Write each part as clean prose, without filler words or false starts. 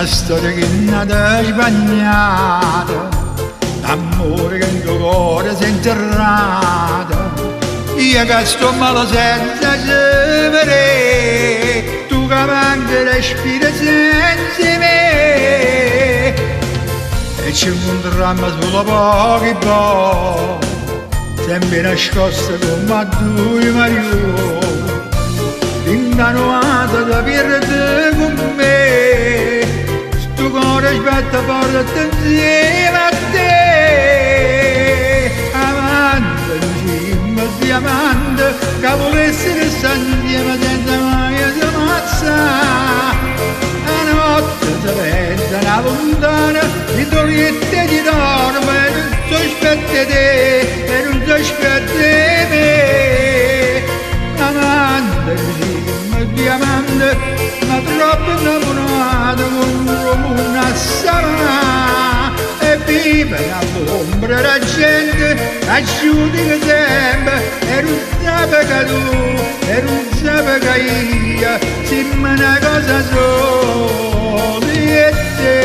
una storia che è nata sbagliata, l'amore che in tuo cuore si è interrata. Io che sto male senza sapere, tu che manchi respiri senza me, e ci incontriamo solo pochi pochi, sempre nascoste come due marioni, l'indanuata da perdere con me, sto cuore aspetta porta insieme a te. Amante, lucimma, diamante, che volessi restare insieme senza mai ammazzare. Una notte si pensa una lontana, di doliette di dorme, e non so aspetta te, e non so aspetta me. Amante, lucimma, diamante, ma troppo innamorato con una savana, e vive nell'ombra la gente, asciuga sempre, e non sape che tu, e non sape che io, siamo una cosa sola e te.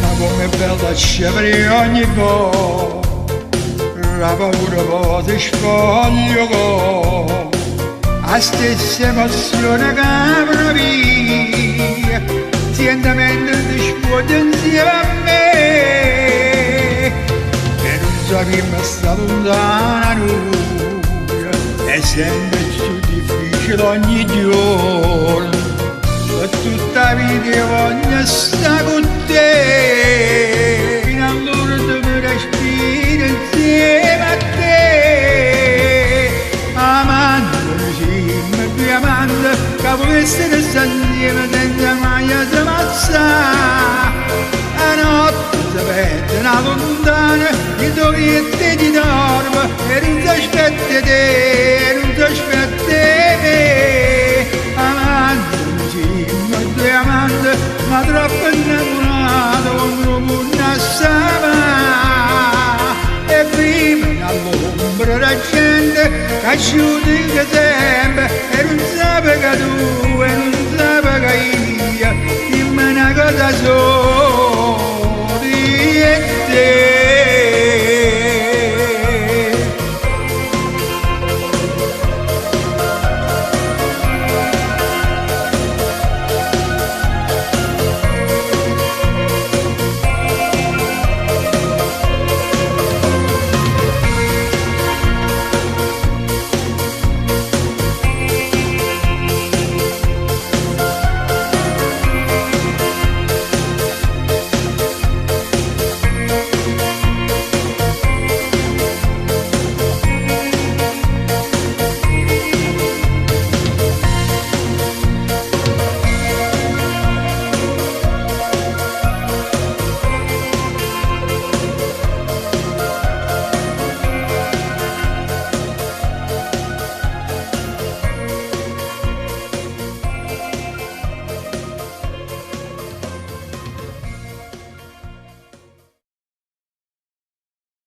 Ma com'è bella scegliere ogni volta, la paura poi si sfoglia con la stessa emozione che provi, sentimento ti scuote insieme a me, e non sappiamo stare lontana noi, è sempre più difficile ogni giorno, per tutta la vita io voglio stare con te, fino allora dove respiro insieme a te. Amante, lucimma, diamante, che volessi restare insieme senza mai ammazzare. La notte si perde una lontana, di doliette di dorme, e non si aspetta te, e non si aspetta me. Amante, lucimma, diamante, ma troppo innamorato come una savana, e vive nell'ombra la gente che asciuga sempre, e non sape che tu